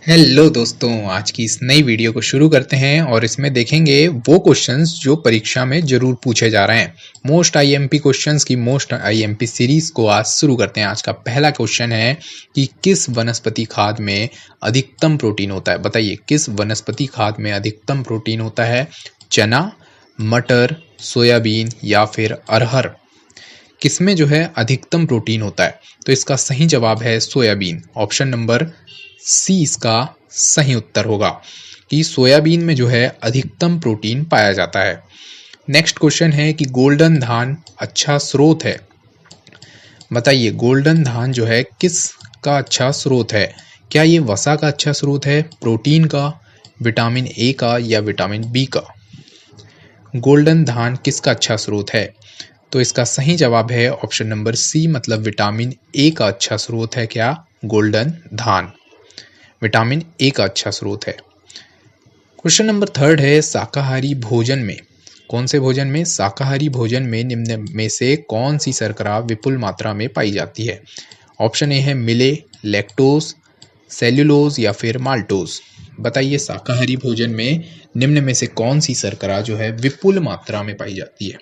Hello दोस्तों, आज की इस नई वीडियो को शुरू करते हैं और इसमें देखेंगे वो क्वेश्चंस जो परीक्षा में जरूर पूछे जा रहे हैं। मोस्ट आईएमपी क्वेश्चंस की मोस्ट आईएमपी सीरीज को आज शुरू करते हैं। आज का पहला क्वेश्चन है कि किस वनस्पति खाद में अधिकतम प्रोटीन होता है। बताइए, किस वनस्पति खाद में अधिकतम प्रोटीन होता है? चना, मटर, सोयाबीन या फिर अरहर? किसमें जो है अधिकतम प्रोटीन होता है? तो इसका सही जवाब है सोयाबीन। ऑप्शन नंबर सी इसका सही उत्तर होगा कि सोयाबीन में जो है अधिकतम प्रोटीन पाया जाता है। नेक्स्ट क्वेश्चन है कि गोल्डन धान अच्छा स्रोत है। बताइए, गोल्डन धान जो है किस का अच्छा स्रोत है? क्या ये वसा का अच्छा स्रोत है, प्रोटीन का, विटामिन ए का या विटामिन बी का? गोल्डन धान किसका अच्छा स्रोत है? तो इसका सही जवाब है ऑप्शन नंबर सी, मतलब विटामिन ए का अच्छा स्रोत है क्या? गोल्डन धान विटामिन ए का अच्छा स्रोत है। क्वेश्चन नंबर थर्ड है शाकाहारी भोजन में, कौन से भोजन में? शाकाहारी भोजन में निम्न में से कौन सी शर्करा विपुल मात्रा में पाई जाती है? ऑप्शन ए है मिले, लैक्टोज, सेल्यूलोज या फिर माल्टोज। बताइए, शाकाहारी भोजन में निम्न में से कौन सी शर्करा जो है विपुल मात्रा में पाई जाती है?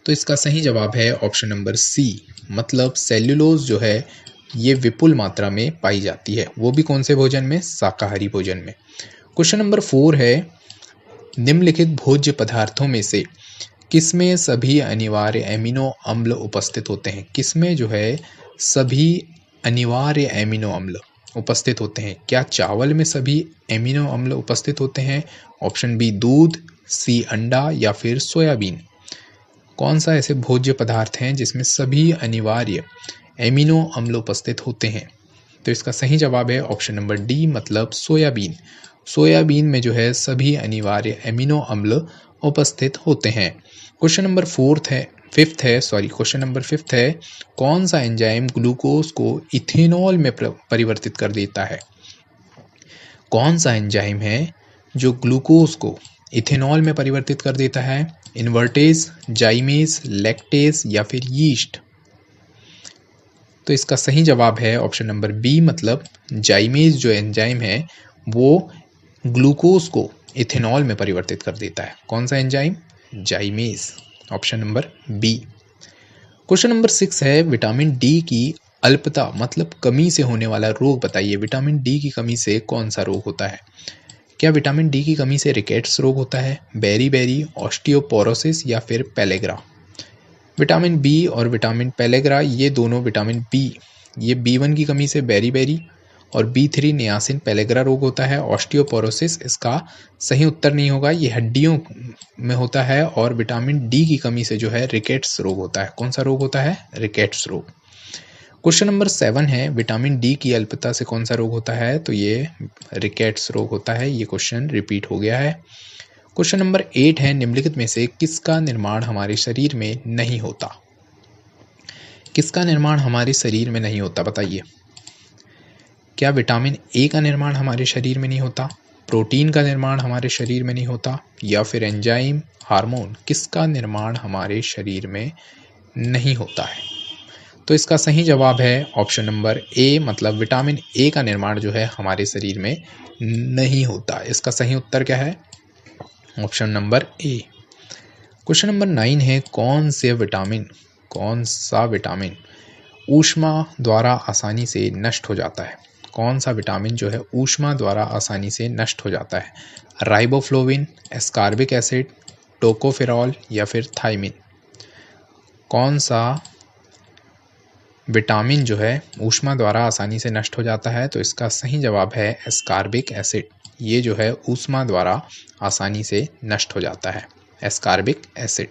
तो इसका सही जवाब है ऑप्शन नंबर सी, मतलब सेल्यूलोज जो है ये विपुल मात्रा में पाई जाती है। वो भी कौन से भोजन में? शाकाहारी भोजन में। क्वेश्चन नंबर 4 है निम्नलिखित भोज्य पदार्थों में से किसमें सभी अनिवार्य एमिनो अम्ल उपस्थित होते हैं? किसमें जो है सभी अनिवार्य एमिनो अम्ल उपस्थित होते हैं? क्या चावल में सभी एमिनो अम्ल उपस्थित होते हैं? ऑप्शन बी दूध, सी अंडा या फिर सोयाबीन। कौन सा ऐसे भोज्य पदार्थ हैं जिसमें सभी अनिवार्य एमिनो अम्ल उपस्थित होते हैं? तो इसका सही जवाब है ऑप्शन नंबर डी, मतलब सोयाबीन। सोयाबीन में जो है सभी अनिवार्य एमिनो अम्ल उपस्थित होते हैं। Question number question number fifth है कौन सा एंजाइम ग्लूकोज को इथेनॉल में परिवर्तित कर देता है? कौन सा एंजाइम है जो ग्लूकोज को इथेनॉल में परिवर्तित कर देता है? इन्वर्टेज, जाइमेज, लैक्टेज या फिर यीस्ट? तो इसका सही जवाब है ऑप्शन नंबर बी, मतलब जाइमेज जो एंजाइम है वो ग्लूकोज को इथेनॉल में परिवर्तित कर देता है। कौन सा enzyme? Zymase. Option number B. Question number 6 है विटामिन डी की अल्पता मतलब कमी से होने वाला रोग बताइए। विटामिन डी की कमी से कौन सा रोग होता है? क्या विटामिन डी की कमी से रिकेट्स रोग होता है, बेरी बेरी, ऑस्टियोपोरोसिस या फिर पेलेग्रा? विटामिन बी और विटामिन पेलेग्रा ये दोनों विटामिन बी, ये बी1 की कमी से बेरी बेरी और बी3 नियासिन पेलेग्रा रोग होता है। ऑस्टियोपोरोसिस इसका सही उत्तर नहीं होगा, ये हड्डियों में होता है। और विटामिन डी की कमी से जो है रिकेट्स रोग होता है। कौन सा रोग होता है? रिकेट्स रोग। क्वेश्चन नंबर 7 है विटामिन डी की अल्पता से कौन सा रोग होता है? तो ये रिकेट्स रोग होता है। ये क्वेश्चन रिपीट हो गया है। क्वेश्चन नंबर 8 है निम्नलिखित में से किसका निर्माण हमारे शरीर में नहीं होता? किसका निर्माण हमारे शरीर में नहीं होता बताइए। क्या विटामिन ए का निर्माण हमारे शरीर में नहीं होता, प्रोटीन का निर्माण हमारे शरीर में नहीं होता या फिर एंजाइम, हार्मोन? किसका निर्माण हमारे शरीर में नहीं होता है? तो इसका सही जवाब है ऑप्शन नंबर ए, मतलब विटामिन ए का निर्माण जो है हमारे शरीर में नहीं होता। इसका सही उत्तर क्या है? Option number A. Question number 9 है कौन सा विटामिन ऊष्मा द्वारा आसानी से नष्ट हो जाता है? कौन सा विटामिन जो है ऊष्मा द्वारा आसानी से नष्ट हो जाता है? राइबोफ्लोविन, एस्कॉर्बिक एसिड, टोकोफेरॉल या फिर थायमिन? कौन सा विटामिन जो है ऊष्मा द्वारा आसानी से नष्ट हो जाता है? तो इसका सही जवाब है एस्कॉर्बिक एसिड। ये जो है ऊष्मा द्वारा आसानी से नष्ट हो जाता है, एस्कॉर्बिक एसिड।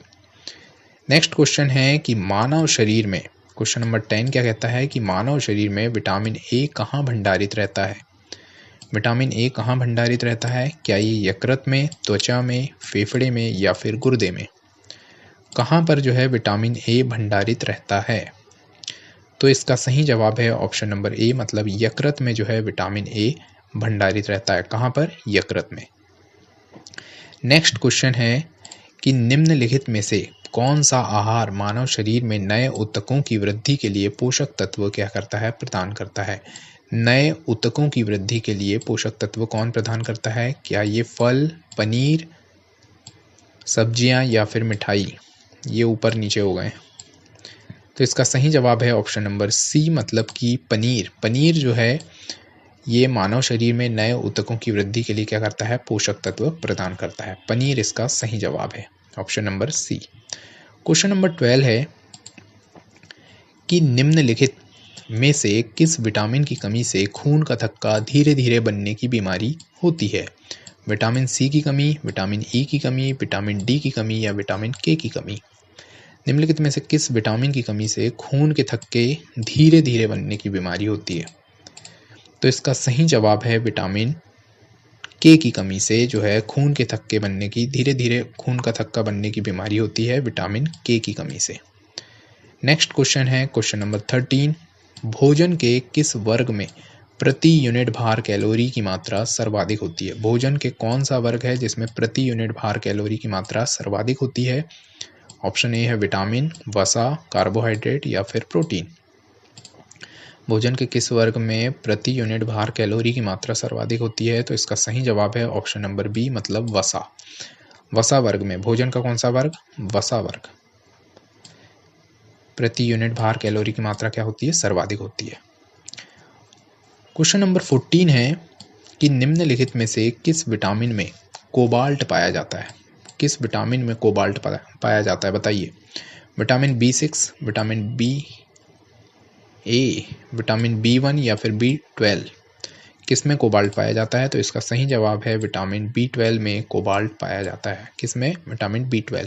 नेक्स्ट क्वेश्चन है कि मानव शरीर में, क्वेश्चन नंबर 10 क्या कहता है कि मानव शरीर में विटामिन ए कहाँ भंडारित रहता है? विटामिन ए कहाँ भंडारित रहता है? क्या ये यकृत में, त्वचा में, फेफड़े में या फिर गुर्दे में? कहाँ पर जो है विटामिन ए भंडारित रहता है? तो इसका सही जवाब है ऑप्शन नंबर ए, मतलब यकृत में जो है विटामिन ए भंडारित रहता है। कहाँ पर? यकृत में। नेक्स्ट क्वेश्चन है कि निम्नलिखित में से कौन सा आहार मानव शरीर में नए ऊतकों की वृद्धि के लिए पोषक तत्व क्या करता है? प्रदान करता है। नए ऊतकों की वृद्धि के लिए पोषक तत्व कौन प्रदान करता है? क्या ये फल, पनीर, सब्जियां या फिर मिठाई? ये ऊपर नीचे हो गए। तो इसका सही जवाब है ऑप्शन नंबर सी, मतलब कि पनीर। पनीर जो है ये मानव शरीर में नए ऊतकों की वृद्धि के लिए क्या करता है? पोषक तत्व प्रदान करता है। पनीर इसका सही जवाब है, option number C. Question number 12 है कि निम्नलिखित में से किस विटामिन की कमी से खून का थक्का धीरे धीरे बनने की बीमारी होती है? विटामिन सी की कमी, विटामिन ई की कमी, विटामिन डी की कमी या विटामिन के की कमी? निम्नलिखित में से किस विटामिन की कमी से खून के थक्के धीरे धीरे बनने की बीमारी होती है? तो इसका सही जवाब है विटामिन के की कमी से जो है खून के थक्के बनने की, धीरे धीरे खून का थक्का बनने की बीमारी होती है विटामिन के की कमी से। नेक्स्ट क्वेश्चन है क्वेश्चन नंबर 13। भोजन के किस वर्ग में प्रति यूनिट भार कैलोरी की मात्रा सर्वाधिक होती है? भोजन के कौन सा वर्ग है जिसमें प्रति यूनिट भार कैलोरी की मात्रा सर्वाधिक होती है? ऑप्शन ए है विटामिन, वसा, कार्बोहाइड्रेट या फिर प्रोटीन। भोजन के किस वर्ग में प्रति यूनिट भार कैलोरी की मात्रा सर्वाधिक होती है? तो इसका सही जवाब है ऑप्शन नंबर बी, मतलब वसा। वसा वर्ग में, भोजन का कौन सा वर्ग? वसा वर्ग। प्रति यूनिट भार कैलोरी की मात्रा क्या होती है? सर्वाधिक होती है। क्वेश्चन नंबर 14 है कि निम्नलिखित में से किस विटामिन में कोबाल्ट पाया जाता है? किस विटामिन में कोबाल्ट पाया जाता है, बताइए। विटामिन B6, विटामिन बी ए, विटामिन B1 या फिर B12? किस में कोबाल्ट पाया जाता है? तो इसका सही जवाब है विटामिन B12 में कोबाल्ट पाया जाता है। किस में? Vitamin B12।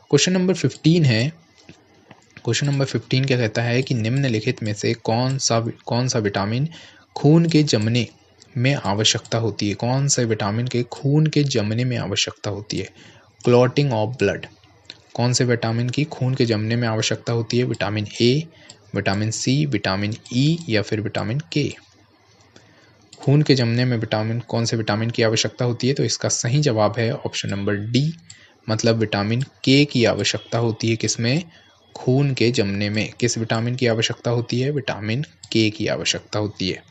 क्वेश्चन नंबर 15 है। क्वेश्चन नंबर 15 क्या कहता है कि निम्नलिखित में से कौन सा विटामिन खून के जमने में आवश्यकता होती है? कौन से विटामिन के खून के जमने में आवश्यकता होती है? Clotting of blood. कौन से विटामिन की खून के जमने में आवश्यकता होती है? Vitamin A, vitamin C, vitamin E या फिर विटामिन के? खून के जमने में कौन से विटामिन की आवश्यकता होती है? तो इसका सही जवाब है ऑप्शन नंबर डी, मतलब विटामिन के की आवश्यकता होती है। किसमें? खून के जमने में। किस विटामिन की आवश्यकता होती है? विटामिन के की आवश्यकता होती है।